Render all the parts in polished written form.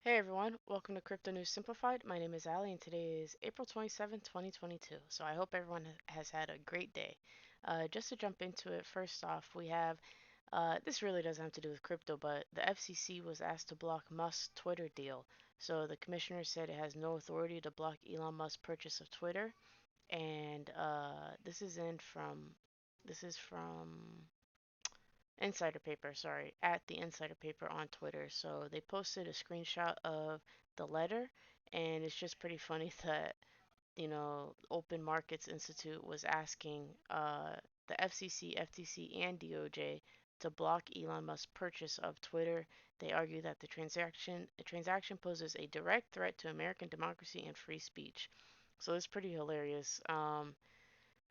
Hey everyone, welcome to Crypto News Simplified. My name is Ali and today is April 27th, 2022. So I hope everyone has had a great day. Just to jump into it, first off, we have this really doesn't have to do with crypto, but the FCC was asked to block Musk's Twitter deal. So the commissioner said it has no authority to block Elon Musk's purchase of Twitter. And this is from Insider Paper, sorry, at the Insider Paper on Twitter. So they posted a screenshot of the letter, and it's just pretty funny that, Open Markets Institute was asking the FCC, FTC, and DOJ to block Elon Musk's purchase of Twitter. They argue that the transaction poses a direct threat to American democracy and free speech. So it's pretty hilarious.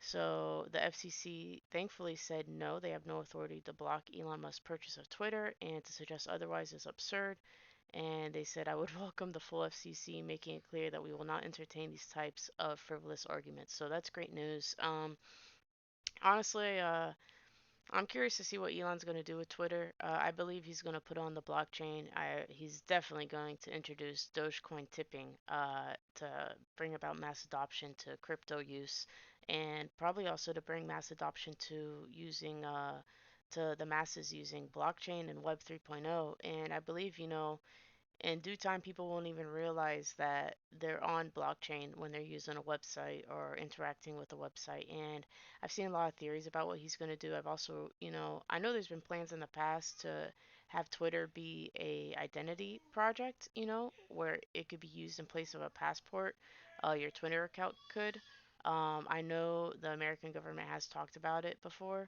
So the FCC thankfully said no, they have no authority to block Elon Musk's purchase of Twitter, and to suggest otherwise is absurd. And they said I would welcome the full FCC making it clear that we will not entertain these types of frivolous arguments. So that's great news. Honestly, I'm curious to see what Elon's going to do with Twitter. I believe he's going to put on the blockchain. He's definitely going to introduce Dogecoin tipping to bring about mass adoption to crypto use, and probably also to bring mass adoption to using to the masses using blockchain and Web 3.0. And I believe, in due time, people won't even realize that they're on blockchain when they're using a website or interacting with a website. And I've seen a lot of theories about what he's going to do. I've also, I know there's been plans in the past to have Twitter be a identity project, where it could be used in place of a passport. Your Twitter account could. I know the American government has talked about it before.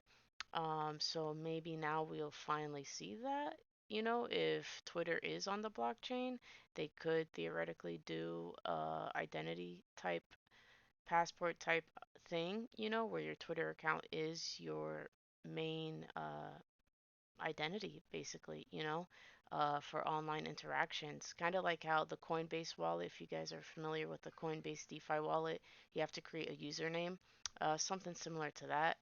So maybe now we'll finally see that. If Twitter is on the blockchain, they could theoretically do identity type, passport type thing, where your Twitter account is your main identity, basically, for online interactions. Kind of like how the Coinbase wallet, if you guys are familiar with the Coinbase DeFi wallet, you have to create a username. Something similar to that,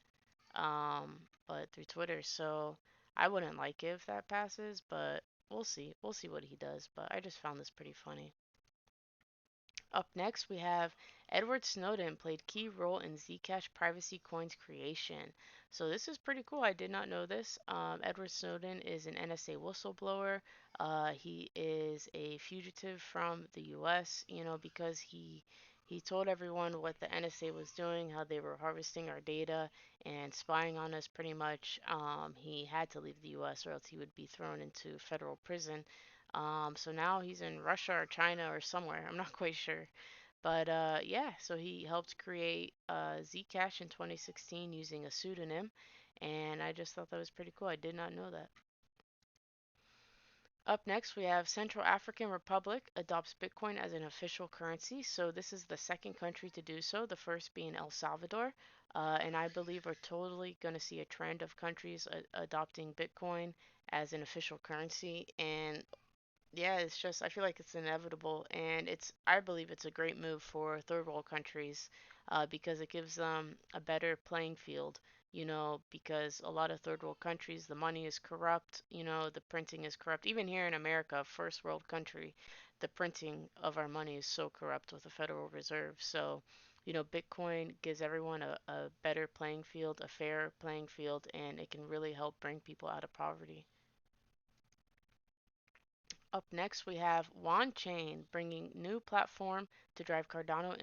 but through Twitter. So I wouldn't like it if that passes, but we'll see. We'll see what he does. But I just found this pretty funny. Up next, we have Edward Snowden played key role in Zcash privacy coins creation. So this is pretty cool. I did not know this. Edward Snowden is an NSA whistleblower. He is a fugitive from the U.S. Because he told everyone what the NSA was doing, how they were harvesting our data and spying on us pretty much. He had to leave the U.S. or else he would be thrown into federal prison. So now he's in Russia or China or somewhere. I'm not quite sure. But yeah, so he helped create Zcash in 2016 using a pseudonym, and I just thought that was pretty cool. I did not know that. Up next, we have Central African Republic adopts Bitcoin as an official currency. So this is the second country to do so, the first being El Salvador. And I believe we're totally going to see a trend of countries adopting Bitcoin as an official currency. And yeah, it's just I feel like it's inevitable, and I believe it's a great move for third world countries, because it gives them a better playing field. Because a lot of third world countries, the money is corrupt. The printing is corrupt. Even here in America, first world country, the printing of our money is so corrupt with the Federal Reserve. So, Bitcoin gives everyone a better playing field, a fair playing field, and it can really help bring people out of poverty. Up next, we have Chain bringing new platform to drive Cardano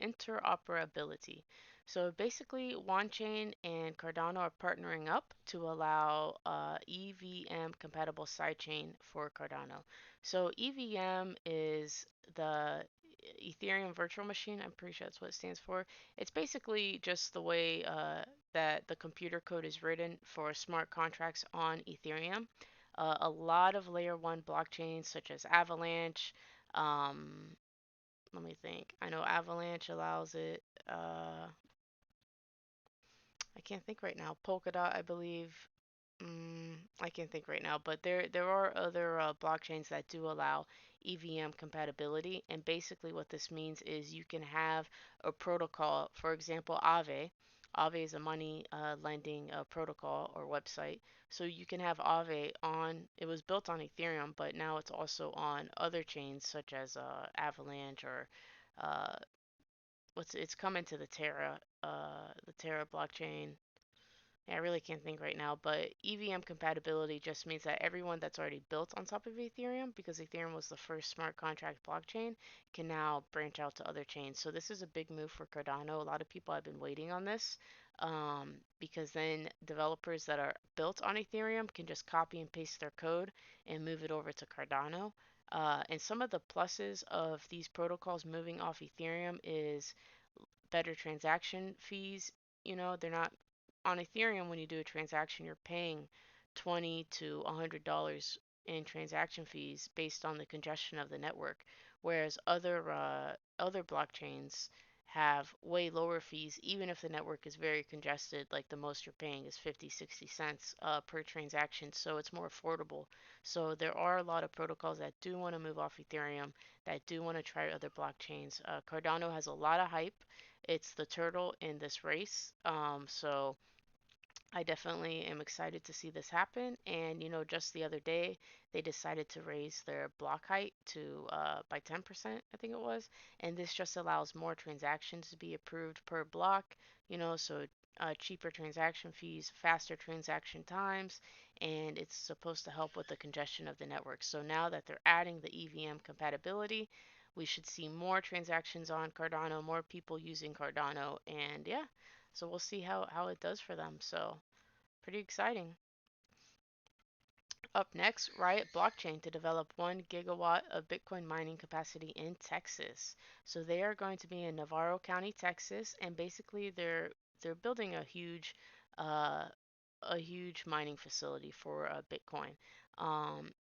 interoperability. So basically, Chain and Cardano are partnering up to allow EVM compatible sidechain for Cardano. So EVM is the Ethereum Virtual Machine. I'm pretty sure that's what it stands for. It's basically just the way that the computer code is written for smart contracts on Ethereum. A lot of layer one blockchains such as Avalanche. Um, Let me think. I know Avalanche allows it. I can't think right now. Polkadot, I believe. I can't think right now, but there are other blockchains that do allow EVM compatibility, and basically what this means is you can have a protocol, for example, Aave. Aave is a money lending protocol or website. So you can have Aave on, it was built on Ethereum, but now it's also on other chains such as Avalanche or uh, it's coming to the Terra blockchain. Yeah, I really can't think right now, but EVM compatibility just means that everyone that's already built on top of Ethereum, because Ethereum was the first smart contract blockchain, can now branch out to other chains. So this is a big move for Cardano. A lot of people have been waiting on this because then developers that are built on Ethereum can just copy and paste their code and move it over to Cardano. And some of the pluses of these protocols moving off Ethereum is better transaction fees. You know, they're not on Ethereum. When you do a transaction, you're paying $20 to $100 in transaction fees based on the congestion of the network, whereas other blockchains have way lower fees even if the network is very congested. Like the most you're paying is 50 to 60 cents per transaction, so it's more affordable. So there are a lot of protocols that do want to move off Ethereum, that do want to try other blockchains. Cardano has a lot of hype. It's the turtle in this race. So I definitely am excited to see this happen. And just the other day, they decided to raise their block height to by 10%, I think it was. And this just allows more transactions to be approved per block. So cheaper transaction fees, faster transaction times, and it's supposed to help with the congestion of the network. So now that they're adding the EVM compatibility, we should see more transactions on Cardano, more people using Cardano, and yeah, so we'll see how it does for them. So pretty exciting. Up next, Riot Blockchain to develop 1 gigawatt of Bitcoin mining capacity in Texas. So they are going to be in Navarro County, Texas, and basically they're building uh, a huge mining facility for Bitcoin.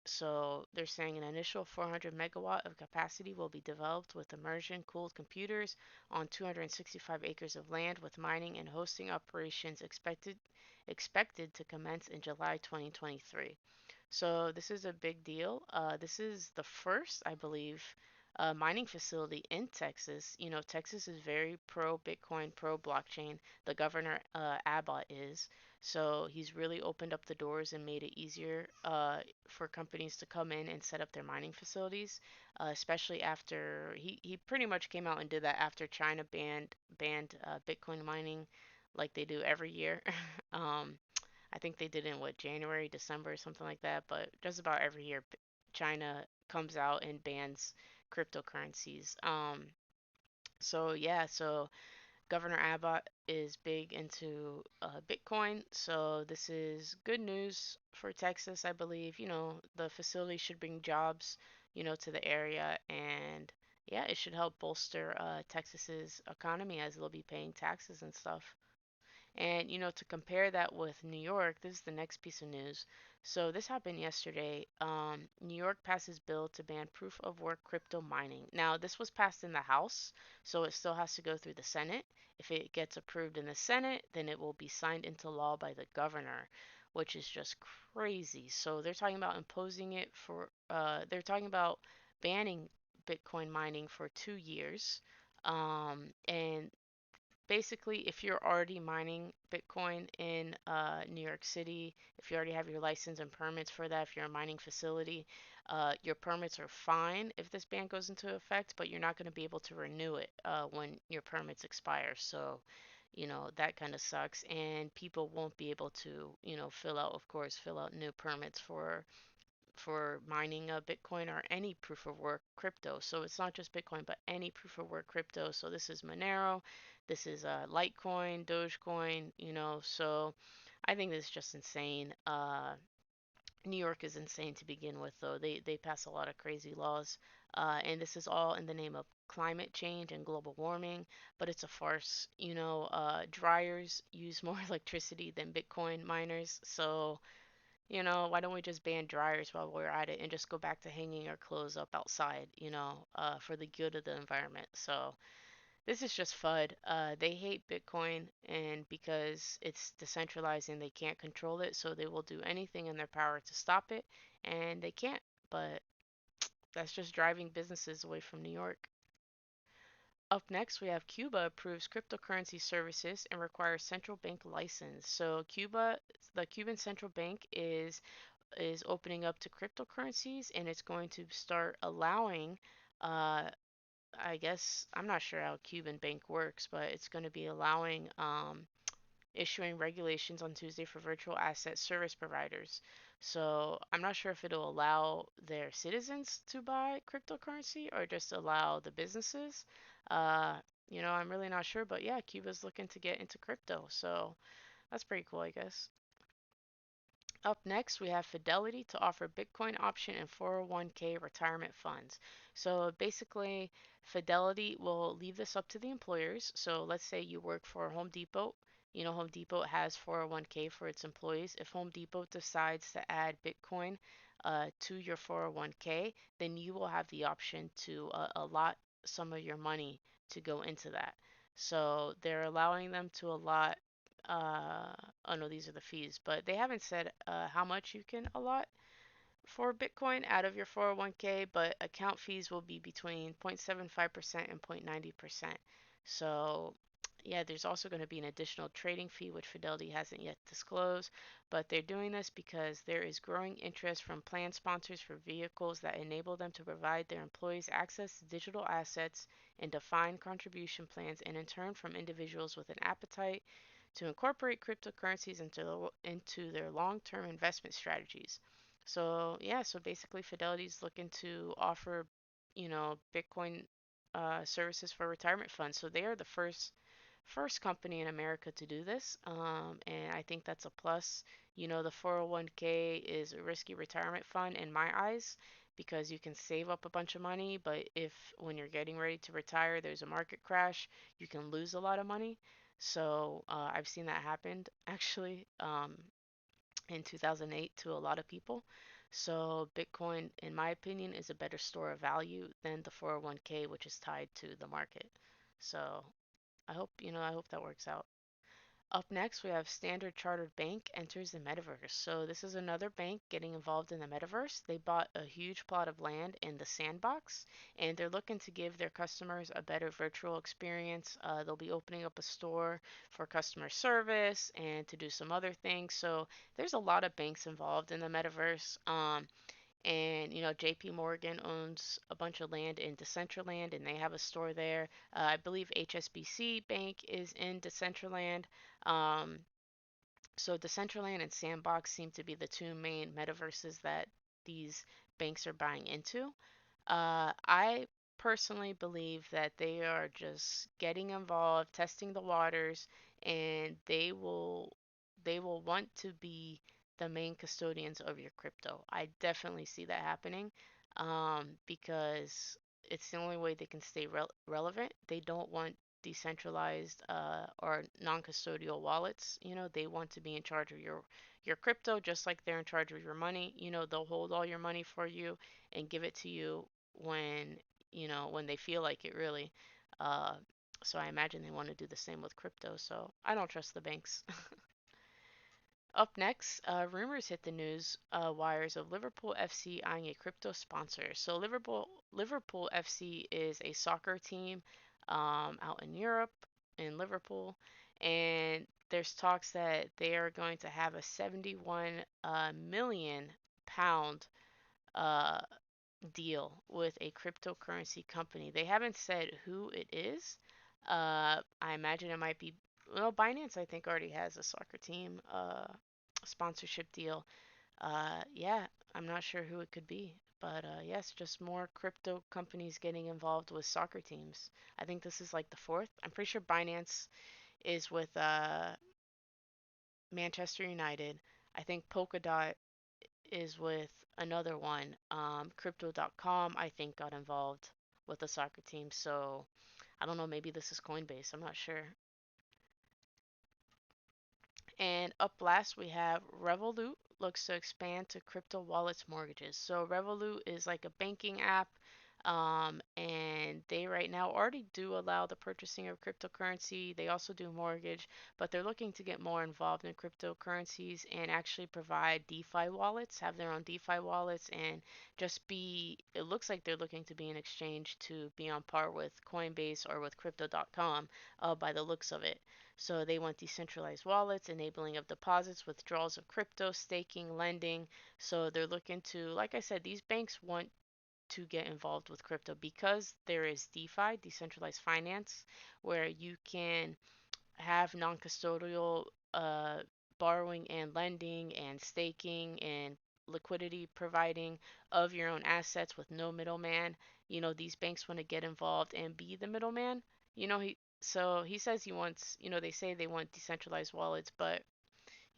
So they're saying an initial 400 megawatt of capacity will be developed with immersion cooled computers on 265 acres of land, with mining and hosting operations expected to commence in July 2023. So this is a big deal. This is the first, I believe, mining facility in Texas. Texas is very pro Bitcoin, pro blockchain. The governor, Abbott, is. So he's really opened up the doors and made it easier for companies to come in and set up their mining facilities, especially after he pretty much came out and did that after China banned Bitcoin mining like they do every year. um, I think they did it in what, January, December, something like that. But just about every year, China comes out and bans cryptocurrencies. So yeah, so Governor Abbott is big into Bitcoin. So this is good news for Texas, I believe. The facility should bring jobs, to the area, and yeah, it should help bolster Texas's economy as they'll be paying taxes and stuff. And, to compare that with New York, this is the next piece of news. So, this happened yesterday. New York passes bill to ban proof of work crypto mining. Now, this was passed in the House, so it still has to go through the Senate. If it gets approved in the Senate, then it will be signed into law by the governor, which is just crazy. So, they're talking about imposing it they're talking about banning Bitcoin mining for 2 years. And basically, if you're already mining Bitcoin in New York City, if you already have your license and permits for that, if you're a mining facility, your permits are fine if this ban goes into effect, but you're not going to be able to renew it when your permits expire. So, that kind of sucks. And people won't be able to, fill out new permits for mining a Bitcoin or any proof of work crypto. So it's not just Bitcoin, but any proof of work crypto. So this is Monero, this is Litecoin, Dogecoin, So I think this is just insane. New York is insane to begin with, though. They pass a lot of crazy laws, and this is all in the name of climate change and global warming, but it's a farce. Dryers use more electricity than Bitcoin miners, so why don't we just ban dryers while we're at it and just go back to hanging our clothes up outside, for the good of the environment. So this is just FUD. They hate Bitcoin, and because it's decentralized and they can't control it, so they will do anything in their power to stop it, and they can't. But that's just driving businesses away from New York. Up next, we have Cuba approves cryptocurrency services and requires central bank license. So Cuba, the Cuban central bank is opening up to cryptocurrencies, and it's going to start allowing uh, I guess I'm not sure how Cuban bank works, but it's going to be allowing issuing regulations on Tuesday for virtual asset service providers. So I'm not sure if it'll allow their citizens to buy cryptocurrency or just allow the businesses. Uh, I'm really not sure, but yeah, Cuba's looking to get into crypto, so that's pretty cool, I guess. Up next, we have Fidelity to offer Bitcoin option and 401k retirement funds. So basically, Fidelity will leave this up to the employers. So let's say you work for Home Depot. Home Depot has 401k for its employees. If Home Depot decides to add Bitcoin to your 401k, then you will have the option to allot some of your money to go into that. So they're allowing them to allot uh, oh no, these are the fees, but they haven't said how much you can allot for Bitcoin out of your 401k, but account fees will be between 0.75% and 0.90%. So, yeah, there's also going to be an additional trading fee, which Fidelity hasn't yet disclosed, but they're doing this because there is growing interest from plan sponsors for vehicles that enable them to provide their employees access to digital assets and defined contribution plans, and in turn from individuals with an appetite to incorporate cryptocurrencies into their long-term investment strategies. So yeah, so basically Fidelity's looking to offer, Bitcoin services for retirement funds. So they are the first company in America to do this, and I think that's a plus. The 401k is a risky retirement fund in my eyes because you can save up a bunch of money, but if when you're getting ready to retire, there's a market crash, you can lose a lot of money. So I've seen that happen actually in 2008 to a lot of people. So Bitcoin, in my opinion, is a better store of value than the 401k, which is tied to the market. So I hope that works out. Up next, we have Standard Chartered Bank enters the metaverse. So this is another bank getting involved in the metaverse. They bought a huge plot of land in the sandbox, and they're looking to give their customers a better virtual experience. They'll be opening up a store for customer service and to do some other things. So there's a lot of banks involved in the metaverse. And JP Morgan owns a bunch of land in Decentraland, and they have a store there. I believe HSBC Bank is in Decentraland. Um, so Decentraland and Sandbox seem to be the two main metaverses that these banks are buying into. I personally believe that they are just getting involved, testing the waters, and they will want to be the main custodians of your crypto. I definitely see that happening, because it's the only way they can stay relevant. They don't want decentralized or non-custodial wallets. They want to be in charge of your crypto just like they're in charge of your money. They'll hold all your money for you and give it to you when when they feel like it really. Uh, so I imagine they want to do the same with crypto. So I don't trust the banks. Up next, rumors hit the news wires of Liverpool FC eyeing a crypto sponsor. So Liverpool FC is a soccer team out in Europe, in Liverpool, and there's talks that they are going to have a 71 million pound uh, deal with a cryptocurrency company. They haven't said who it is. I imagine it might be, well, Binance, I think, already has a soccer team sponsorship deal. Yeah, I'm not sure who it could be. But yes, just more crypto companies getting involved with soccer teams. I think this is like the fourth. I'm pretty sure Binance is with Manchester United. I think Polkadot is with another one. Crypto.com, I think, got involved with the soccer team. So I don't know, maybe this is Coinbase. I'm not sure. And up last, we have Revolut looks to expand to crypto wallets mortgages. So Revolut is like a banking app. And they right now already do allow the purchasing of cryptocurrency. They also do mortgage, but they're looking to get more involved in cryptocurrencies and actually provide DeFi wallets, have their own DeFi wallets, and just be, it looks like they're looking to be an exchange to be on par with Coinbase or with crypto.com by the looks of it. So they want decentralized wallets, enabling of deposits, withdrawals of crypto, staking, lending. So they're looking to, like I said, these banks want to get involved with crypto because there is DeFi, decentralized finance, where you can have non-custodial borrowing and lending and staking and liquidity providing of your own assets with no middleman. These banks want to get involved and be the middleman. He says he wants, they say they want decentralized wallets, but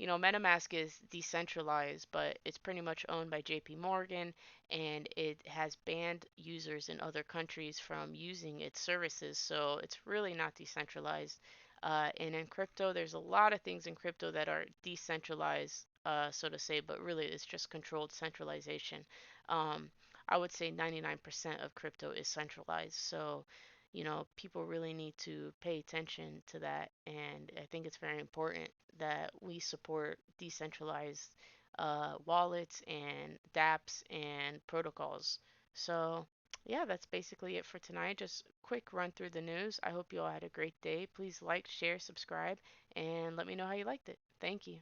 MetaMask is decentralized, but it's pretty much owned by JP Morgan, and it has banned users in other countries from using its services. So it's really not decentralized. And in crypto, there's a lot of things in crypto that are decentralized, so to say, but really it's just controlled centralization. Um, I would say 99% of crypto is centralized. So people really need to pay attention to that. And I think it's very important that we support decentralized wallets and dApps and protocols. So, yeah, that's basically it for tonight. Just quick run through the news. I hope you all had a great day. Please like, share, subscribe, and let me know how you liked it. Thank you.